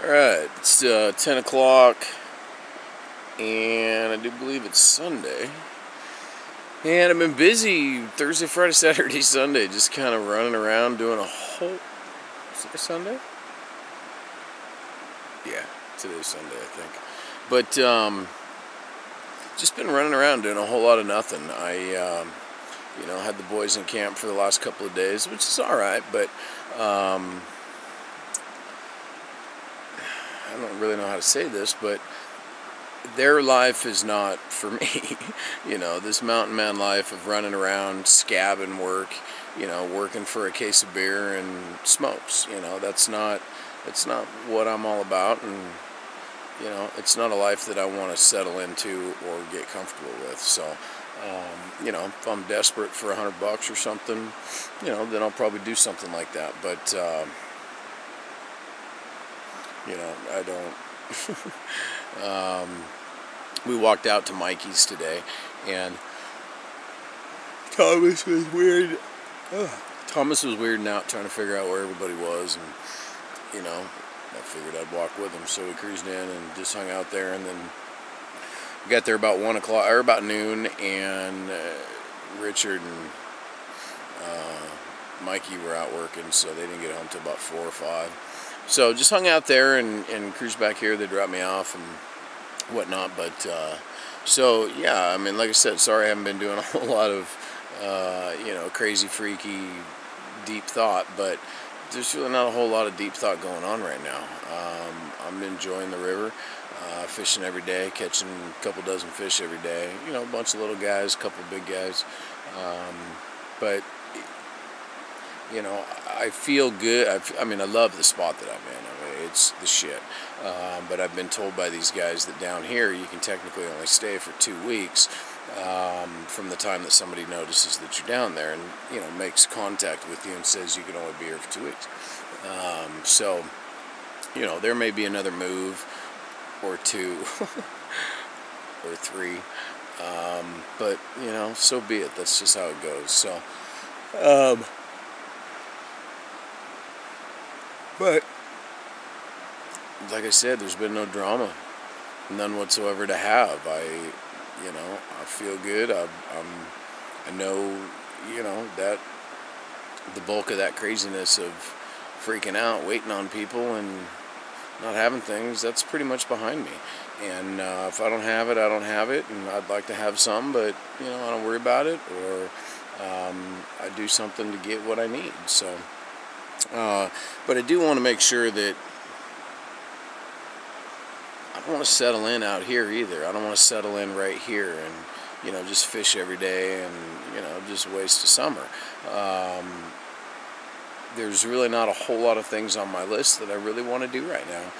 Alright, it's 10 o'clock, and I do believe it's Sunday. And I've been busy Thursday, Friday, Saturday, Sunday, just kind of running around doing a whole... Is it a Sunday? Yeah, today's Sunday, I think. But, just been running around doing a whole lot of nothing. I, had the boys in camp for the last couple of days, which is alright, but, I don't really know how to say this, but their life is not for me. This mountain man life of running around, scabbing work, working for a case of beer and smokes. That's not what I'm all about, and it's not a life that I want to settle into or get comfortable with. So, if I'm desperate for $100 or something, then I'll probably do something like that. But I don't. We walked out to Mikey's today, and Thomas was weird. Thomas was weirding out, trying to figure out where everybody was, and I figured I'd walk with him. So we cruised in and just hung out there, and then we got there about 1 o'clock or about noon, and Richard and Mikey were out working, so they didn't get home till about 4 or 5. So just hung out there and cruised back here. They dropped me off and whatnot. But so yeah, I mean, like I said, sorry I haven't been doing a whole lot of crazy, freaky, deep thought. But there's really not a whole lot of deep thought going on right now. I'm enjoying the river, fishing every day, catching a couple dozen fish every day. A bunch of little guys, a couple big guys, but. I feel good. I love the spot that I'm in. It's the shit. But I've been told by these guys that down here you can technically only stay for 2 weeks from the time that somebody notices that you're down there and, makes contact with you and says you can only be here for 2 weeks. So, there may be another move or 2 or 3. But, so be it. That's just how it goes. So, but, like I said, there's been no drama, none whatsoever to have. I feel good. I know, that the bulk of that craziness of freaking out, waiting on people, and not having things, that's pretty much behind me. And if I don't have it, I don't have it, and I'd like to have some, but, I don't worry about it, or I do something to get what I need, so... but I do want to make sure that I don't want to settle in out here either. I don't want to settle in right here and, just fish every day and, just waste a summer. There's really not a whole lot of things on my list that I really want to do right now.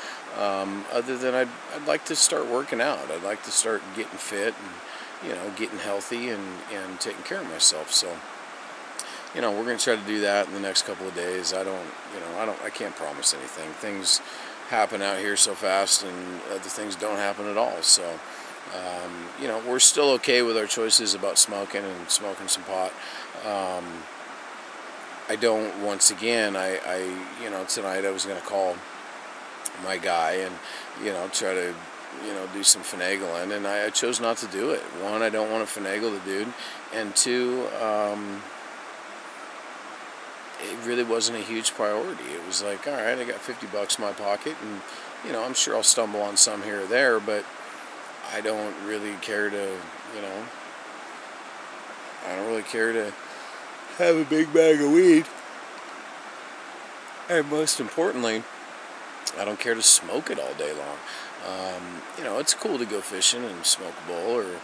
Other than I'd like to start working out. I'd like to start getting fit and, getting healthy and taking care of myself. So, we're going to try to do that in the next couple of days. I can't promise anything. Things happen out here so fast, and other things don't happen at all. So, we're still okay with our choices about smoking and smoking some pot. I don't, once again, tonight I was going to call my guy and, try to, do some finagling, and I chose not to do it. One, I don't want to finagle the dude, and two, it really wasn't a huge priority. It was like, all right, I got $50 in my pocket, and I'm sure I'll stumble on some here or there, but I don't really care to, I don't really care to have a big bag of weed. And most importantly, I don't care to smoke it all day long. It's cool to go fishing and smoke a bowl, or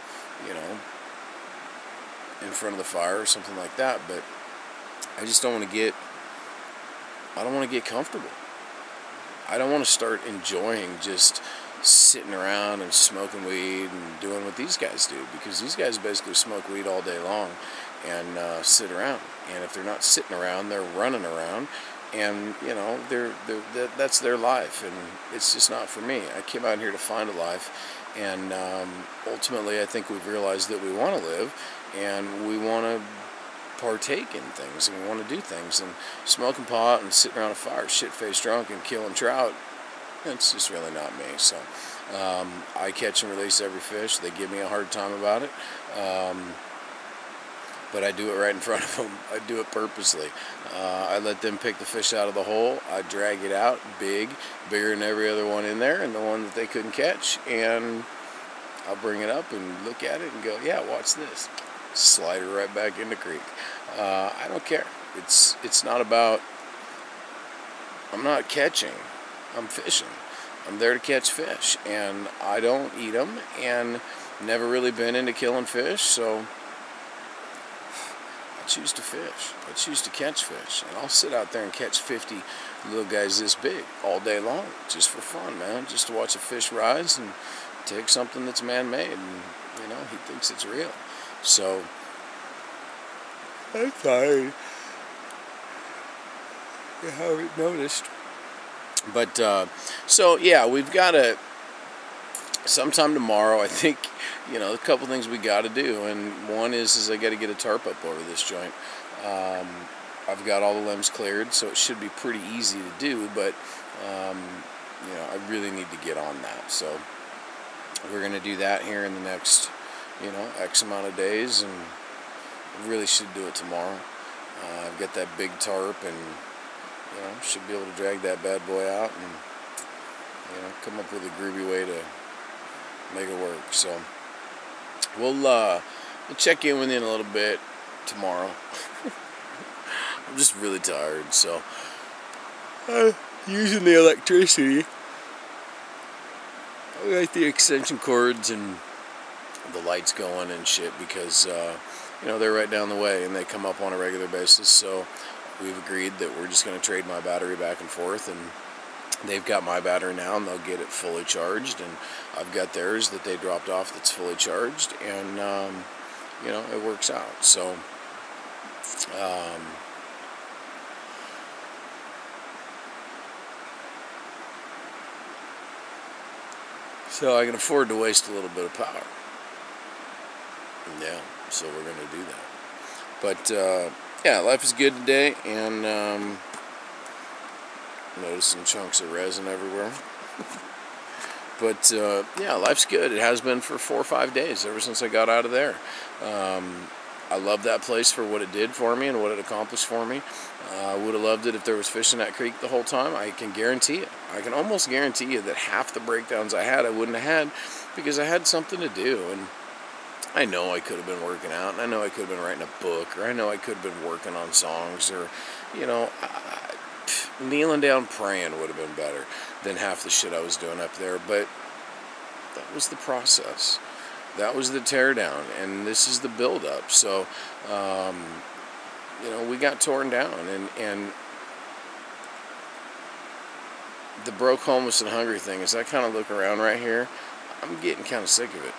in front of the fire or something like that, but I just don't want to get comfortable. I don't want to start enjoying just sitting around and smoking weed and doing what these guys do, because these guys basically smoke weed all day long and sit around. And if they're not sitting around, they're running around, and that's their life, and it's just not for me. I came out here to find a life, and ultimately I think we've realized that we want to live, and we want to partake in things, and we want to do things, and smoking pot and sitting around a fire shit-faced drunk and killing trout It's just really not me. So I catch and release every fish. They give me a hard time about it. But I do it right in front of them. I do it purposely. I let them pick the fish out of the hole. I drag it out, bigger than every other one in there, and the one that they couldn't catch, and I'll bring it up and look at it and go, yeah, watch this. Slide it right back in the creek. I don't care. It's not about, I'm not catching, I'm fishing. I'm there to catch fish, and I don't eat them, and never really been into killing fish, so I choose to fish. I choose to catch fish, and I'll sit out there and catch 50 little guys this big all day long, just for fun, man, just to watch a fish rise and take something that's man-made, and, you know, he thinks it's real. So, I'm sorry you haven't noticed. But, so, yeah, we've got to, sometime tomorrow, I think, you know, a couple things we got to do, and one is I got to get a tarp up over this joint. I've got all the limbs cleared, so it should be pretty easy to do, but, you know, I really need to get on that. So we're going to do that here in the next, you know, X amount of days, and I really should do it tomorrow. I've got that big tarp, and, you know, should be able to drag that bad boy out and, you know, come up with a groovy way to make it work. So we'll check in with you in a little bit tomorrow. I'm just really tired, so using the electricity. I got the extension cords and the lights going and shit because you know, they're right down the way and they come up on a regular basis. So we've agreed that we're just going to trade my battery back and forth, and they've got my battery now and they'll get it fully charged, and I've got theirs that they dropped off that's fully charged, and you know, it works out. So so I can afford to waste a little bit of power. Yeah, so we're going to do that. But yeah, life is good today, and noticing chunks of resin everywhere. But yeah, life's good. It has been for 4 or 5 days, ever since I got out of there. I love that place for what it did for me and what it accomplished for me. I would have loved it if there was fish in that creek the whole time. I can guarantee it. I can almost guarantee you that half the breakdowns I had, I wouldn't have had, because I had something to do. And I know I could have been working out, and I know I could have been writing a book, or I know I could have been working on songs, or, you know, kneeling down praying would have been better than half the shit I was doing up there. But that was the process. That was the teardown, and this is the build-up. So, you know, we got torn down, and the broke, homeless, and hungry thing, as I kind of look around right here, I'm getting kind of sick of it.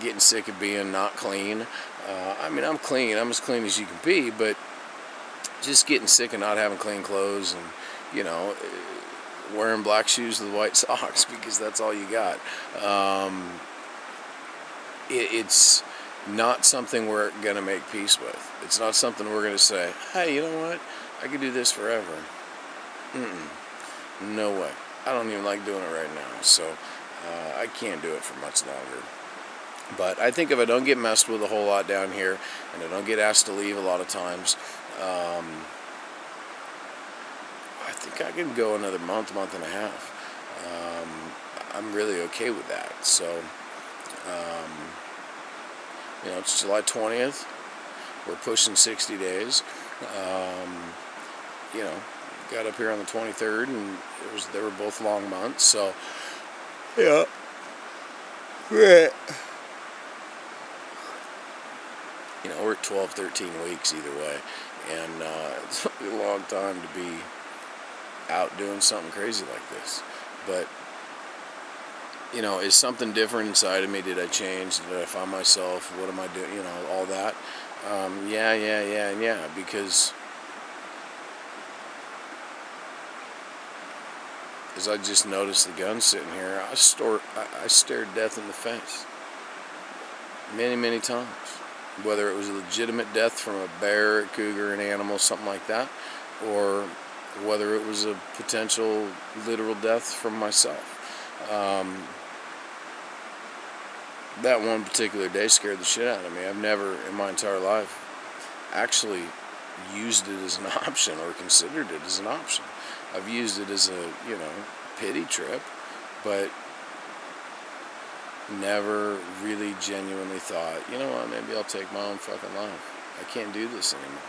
Getting sick of being not clean. I mean, I'm clean. I'm as clean as you can be, but just getting sick of not having clean clothes and, you know, wearing black shoes with white socks because that's all you got. It's not something we're going to make peace with. It's not something we're going to say, hey, you know what? I could do this forever. No way. I don't even like doing it right now. So I can't do it for much longer. But I think if I don't get messed with a whole lot down here, and I don't get asked to leave a lot of times, I think I can go another month and a half. I'm really okay with that. So, you know, it's July 20th. We're pushing 60 days. You know, got up here on the 23rd, and they were both long months. So, yeah. Right. You know, we're at 12, 13 weeks either way. And it's a long time to be out doing something crazy like this. But, you know, is something different inside of me? Did I change? Did I find myself? What am I doing? You know, all that. Yeah. Because as I just noticed the gun sitting here, I stared death in the face many times. Whether it was a legitimate death from a bear, a cougar, an animal, something like that, or whether it was a potential literal death from myself. That one particular day scared the shit out of me. I've never in my entire life actually used it as an option or considered it as an option. I've used it as a, pity trip, but never really genuinely thought, you know what, maybe I'll take my own fucking life. I can't do this anymore.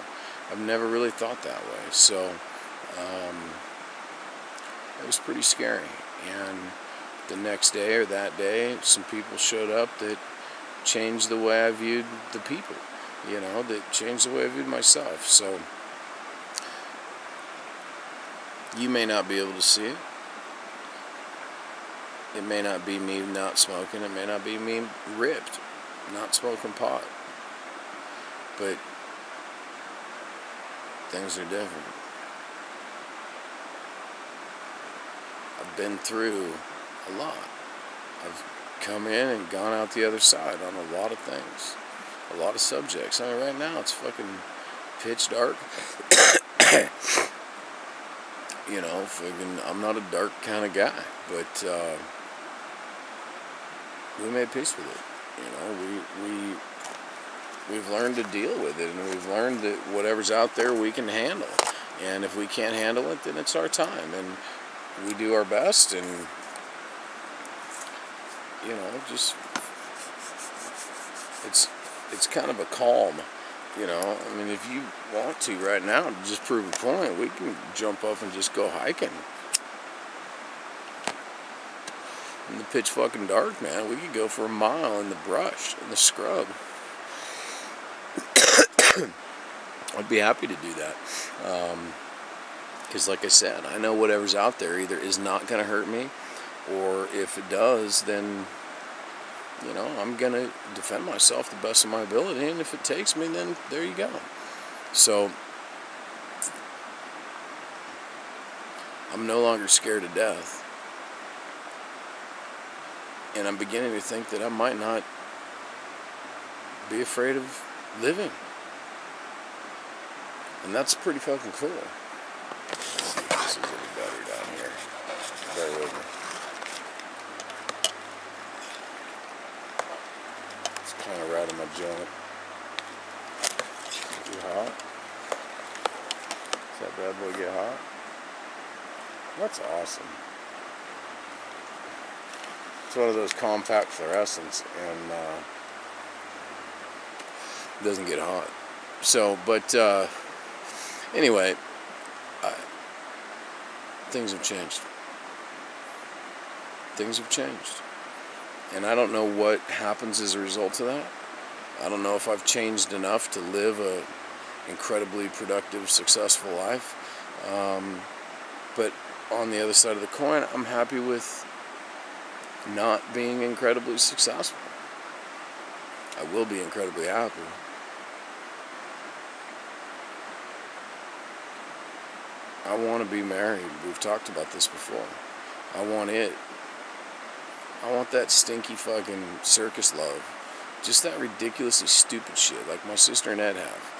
I've never really thought that way. So, it was pretty scary. And the next day or that day, some people showed up that changed the way I viewed the people, that changed the way I viewed myself. So, you may not be able to see it. It may not be me not smoking. It may not be me ripped, not smoking pot. But things are different. I've been through a lot. I've come in and gone out the other side on a lot of things. A lot of subjects. I mean, right now it's fucking pitch dark. I'm not a dark kind of guy, but we made peace with it. We've learned to deal with it, and we've learned that whatever's out there we can handle. And if we can't handle it, then it's our time, and we do our best, and just it's kind of a calm. I mean, if you want to right now to just prove a point, we can jump up and just go hiking. In the pitch fucking dark, man. We could go for a mile in the brush, in the scrub. I'd be happy to do that. Because like I said, I know whatever's out there either is not going to hurt me, or if it does, then I'm going to defend myself the best of my ability, and if it takes me, then there you go. So, I'm no longer scared to death, and I'm beginning to think that I might not be afraid of living, and that's pretty fucking cool. Let's see if this is any better down here. Bear with me. Kind of right in my joint. Too hot? Does that bad boy get hot? That's awesome. It's one of those compact fluorescents, and doesn't get hot. So, but anyway, things have changed. Things have changed. And I don't know what happens as a result of that. I don't know if I've changed enough to live a incredibly productive, successful life. But on the other side of the coin, I'm happy with not being incredibly successful. I will be incredibly happy. I want to be married. We've talked about this before. I want it. I want that stinky fucking circus love. Just that ridiculously stupid shit like my sister and Ed have.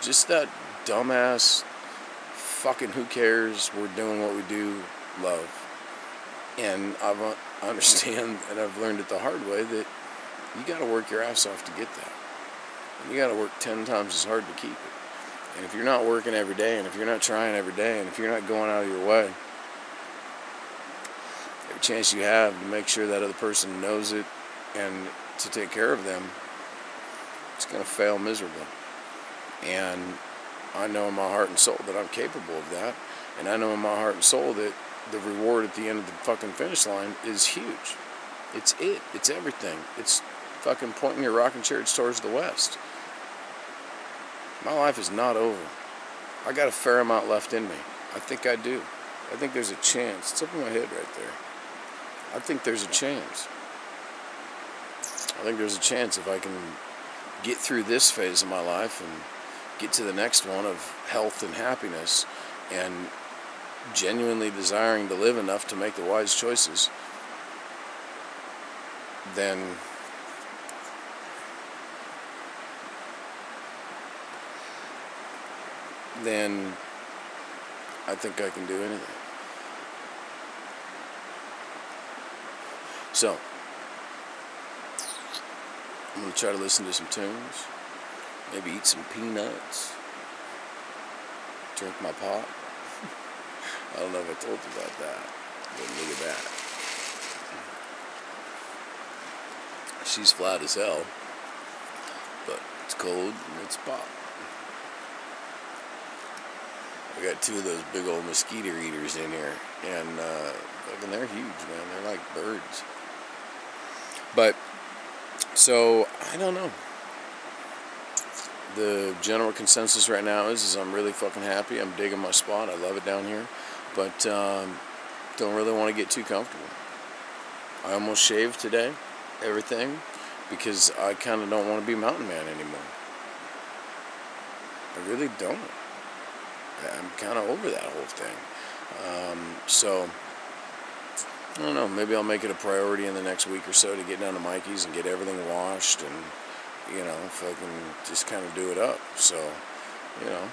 Just that dumbass fucking who cares, we're doing what we do love. And I understand, and I've learned it the hard way, that you gotta work your ass off to get that. And you gotta work 10 times as hard to keep it. And if you're not working every day, and if you're not trying every day, and if you're not going out of your way, every chance you have to make sure that other person knows it and to take care of them, it's going to fail miserably. And I know in my heart and soul that I'm capable of that. And I know in my heart and soul that the reward at the end of the fucking finish line is huge. It's it. It's everything. It's fucking pointing your rocking chairs towards the west. My life is not over. I got a fair amount left in me. I think I do. I think there's a chance. It's up in my head right there. I think there's a chance. I think there's a chance if I can get through this phase of my life and get to the next one of health and happiness and genuinely desiring to live enough to make the wise choices, then I think I can do anything. So, I'm going to try to listen to some tunes, maybe eat some peanuts, drink my pop. I don't know if I told you about that, but look at that. She's flat as hell, but it's cold and it's pop. I got 2 of those big old mosquito eaters in here, and fucking they're huge, man. They're like birds. But, so, I don't know. The general consensus right now is I'm really fucking happy. I'm digging my spot. I love it down here. But, don't really want to get too comfortable. I almost shaved today, everything, because I kind of don't want to be mountain man anymore. I really don't. I'm kind of over that whole thing. So, I don't know, maybe I'll make it a priority in the next week or so to get down to Mikey's and get everything washed and, you know, fucking just kind of do it up. So, you know.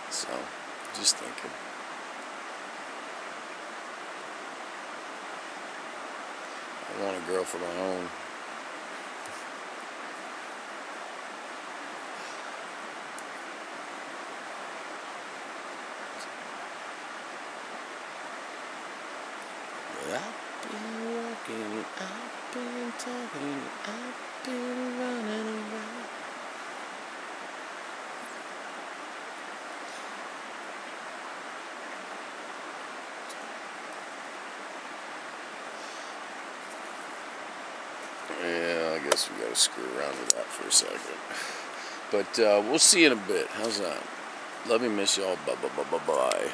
So, just thinking. I want a girl for my own. But I've been walking, I've been talking, I've been running around. Yeah, I guess we gotta screw around with that for a second. But we'll see you in a bit. How's that? Love you, miss y'all. Bye.